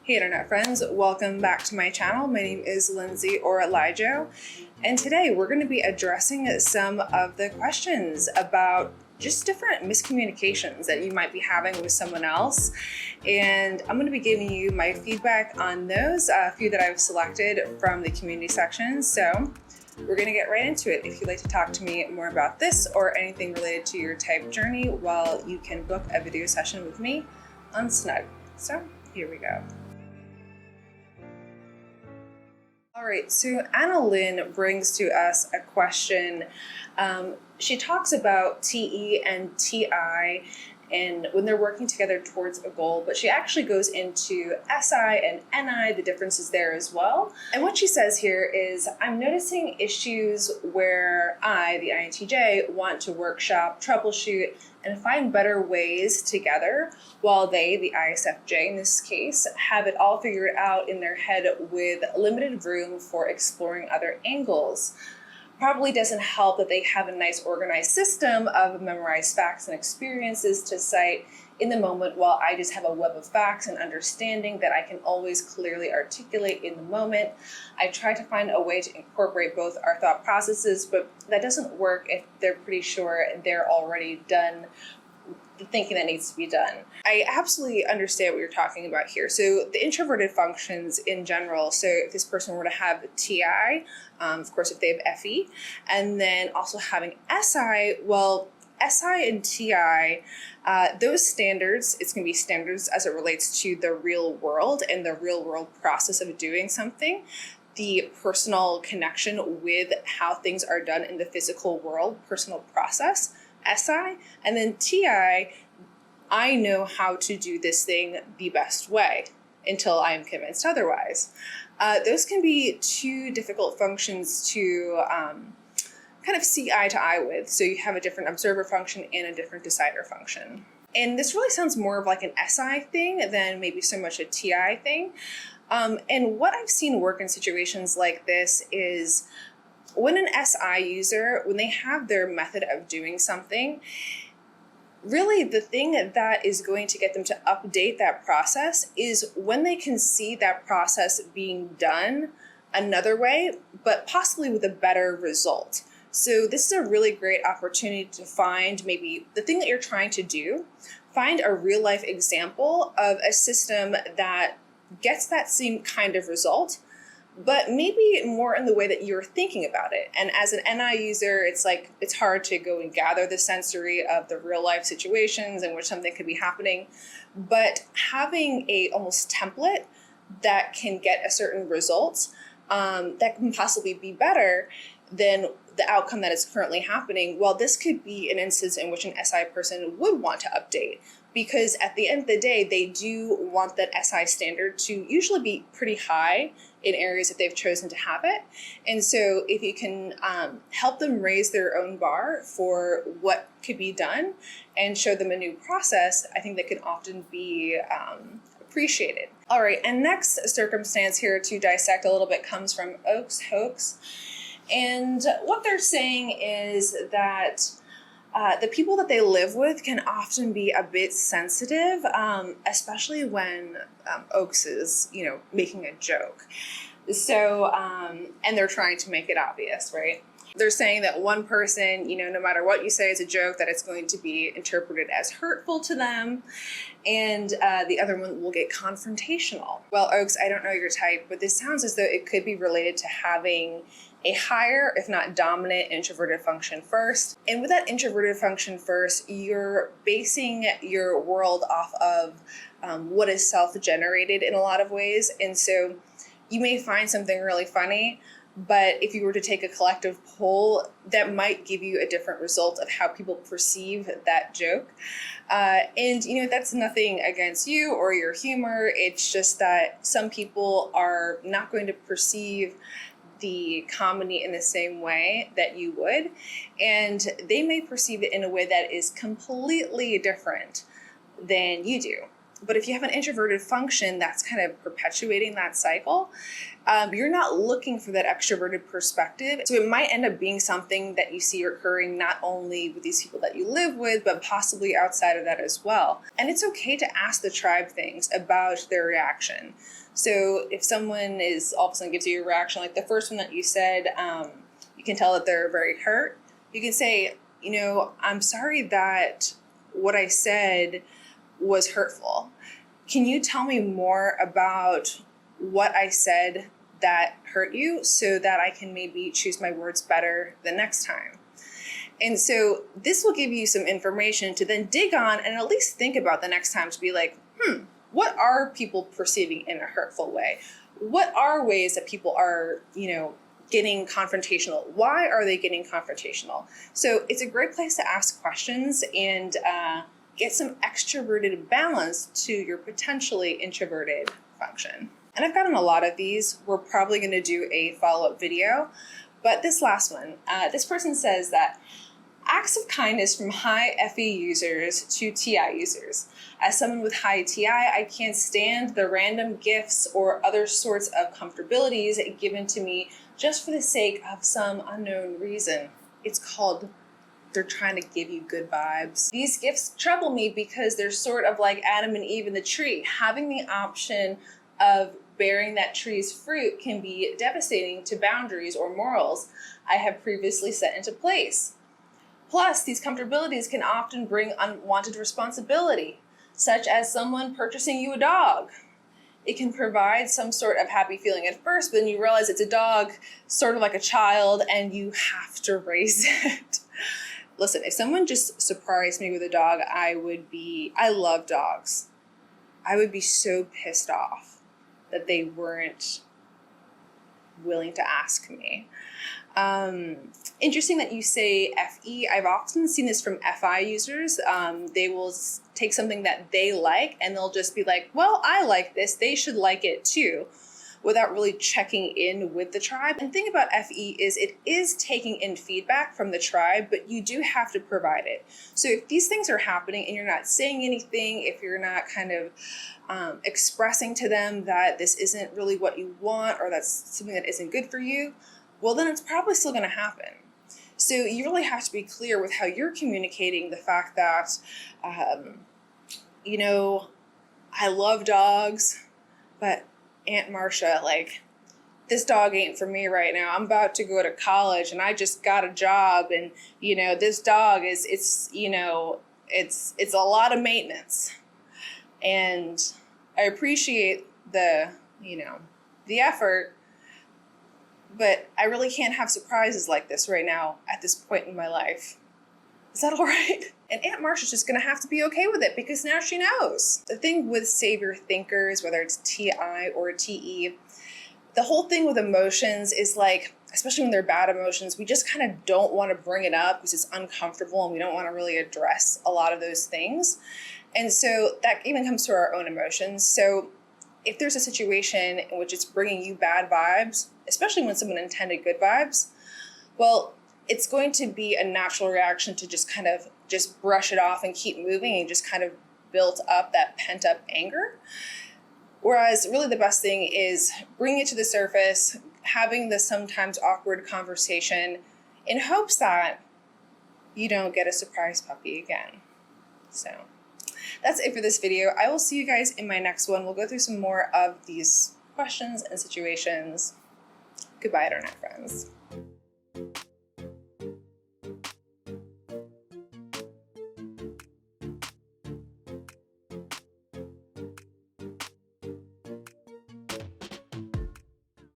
Hey internet friends, welcome back to my channel. My name is Lindsay or LiJo, and today we're going to be addressing some of the questions about just different miscommunications that you might be having with someone else. And I'm going to be giving you my feedback on those, a few that I've selected from the community section. So we're going to get right into it. If you'd like to talk to me more about this or anything related to your type journey, well, you can book a video session with me on Snug. So here we go. All right, so Anna Lynn brings to us a question. She talks about TE and TI and when they're working together towards a goal, but she actually goes into SI and NI, the differences there as well. And what she says here is, I'm noticing issues where I, the INTJ, want to workshop, troubleshoot, and find better ways together, while they, the ISFJ in this case, have it all figured out in their head with limited room for exploring other angles. Probably doesn't help that they have a nice organized system of memorized facts and experiences to cite in the moment, while I just have a web of facts and understanding that I can always clearly articulate in the moment. I try to find a way to incorporate both our thought processes, but that doesn't work if they're pretty sure they're already done the thinking that needs to be done. I absolutely understand what you're talking about here. So the introverted functions in general, so if this person were to have TI, of course if they have FE, and then also having SI, well, SI and TI, those standards, it's going to be standards as it relates to the real world and the real world process of doing something, the personal connection with how things are done in the physical world, personal process, SI, and then TI, I know how to do this thing the best way until I am convinced otherwise. Those can be two difficult functions to kind of see eye to eye with. So you have a different observer function and a different decider function. And this really sounds more of like an SI thing than maybe so much a TI thing. And what I've seen work in situations like this is when an SI user, when they have their method of doing something, really the thing that is going to get them to update that process is when they can see that process being done another way, but possibly with a better result. So this is a really great opportunity to find maybe the thing that you're trying to do, find a real life example of a system that gets that same kind of result, but maybe more in the way that you're thinking about it. And as an NI user, it's like, it's hard to go and gather the sensory of the real life situations in which something could be happening. But having a almost template that can get a certain result that can possibly be better than the outcome that is currently happening, well, this could be an instance in which an SI person would want to update. Because at the end of the day, they do want that SI standard to usually be pretty high in areas that they've chosen to have it. And so if you can help them raise their own bar for what could be done and show them a new process, I think that can often be appreciated. All right, and next circumstance here to dissect a little bit comes from Oaks Hoax. And what they're saying is that the people that they live with can often be a bit sensitive, especially when Oaks is, making a joke. So, and they're trying to make it obvious, right? They're saying that one person, no matter what you say is a joke, that it's going to be interpreted as hurtful to them, and the other one will get confrontational. Well, Oaks, I don't know your type, but this sounds as though it could be related to having a higher, if not dominant, introverted function first. And with that introverted function first, you're basing your world off of what is self-generated in a lot of ways. And so you may find something really funny, but if you were to take a collective poll, that might give you a different result of how people perceive that joke. And that's nothing against you or your humor. It's just that some people are not going to perceive the comedy in the same way that you would, and they may perceive it in a way that is completely different than you do. But if you have an introverted function that's kind of perpetuating that cycle, you're not looking for that extroverted perspective. So it might end up being something that you see occurring not only with these people that you live with, but possibly outside of that as well. And it's okay to ask the tribe things about their reaction. So if someone is all of a sudden gives you a reaction, like the first one that you said, you can tell that they're very hurt. You can say, I'm sorry that what I said was hurtful. Can you tell me more about what I said that hurt you so that I can maybe choose my words better the next time? And so this will give you some information to then dig on and at least think about the next time, to be like, what are people perceiving in a hurtful way? What are ways that people are, getting confrontational? Why are they getting confrontational? So it's a great place to ask questions and get some extroverted balance to your potentially introverted function. And I've gotten a lot of these. We're probably going to do a follow-up video, but this last one, this person says that acts of kindness from high FE users to TI users. As someone with high TI, I can't stand the random gifts or other sorts of comfortabilities given to me just for the sake of some unknown reason. It's called they're trying to give you good vibes. These gifts trouble me because they're sort of like Adam and Eve in the tree. Having the option of bearing that tree's fruit can be devastating to boundaries or morals I have previously set into place. Plus, these comfortabilities can often bring unwanted responsibility, such as someone purchasing you a dog. It can provide some sort of happy feeling at first, but then you realize it's a dog, sort of like a child, and you have to raise it. Listen, if someone just surprised me with a dog, I love dogs. I would be so pissed off that they weren't willing to ask me. Interesting that you say FE. I've often seen this from FI users. They will take something that they like and they'll just be like, well, I like this, they should like it too, without really checking in with the tribe. And the thing about FE is it is taking in feedback from the tribe, but you do have to provide it. So if these things are happening and you're not saying anything, if you're not kind of expressing to them that this isn't really what you want or that's something that isn't good for you, well, then it's probably still going to happen. So you really have to be clear with how you're communicating the fact that, I love dogs, but Aunt Marcia, this dog ain't for me right now. I'm about to go to college and I just got a job and, this dog it's a lot of maintenance. And I appreciate the effort, but I really can't have surprises like this right now at this point in my life. Is that all right? And Aunt Marcia's just gonna have to be okay with it because now she knows. The thing with savior thinkers, whether it's TI or TE, the whole thing with emotions is especially when they're bad emotions, we just kind of don't want to bring it up because it's uncomfortable and we don't want to really address a lot of those things. And so that even comes to our own emotions. So if there's a situation in which it's bringing you bad vibes, especially when someone intended good vibes, well, it's going to be a natural reaction to just kind of just brush it off and keep moving and just kind of build up that pent up anger. Whereas really the best thing is bringing it to the surface, having this sometimes awkward conversation in hopes that you don't get a surprise puppy again. So that's it for this video. I will see you guys in my next one. We'll go through some more of these questions and situations. Goodbye, Internet friends.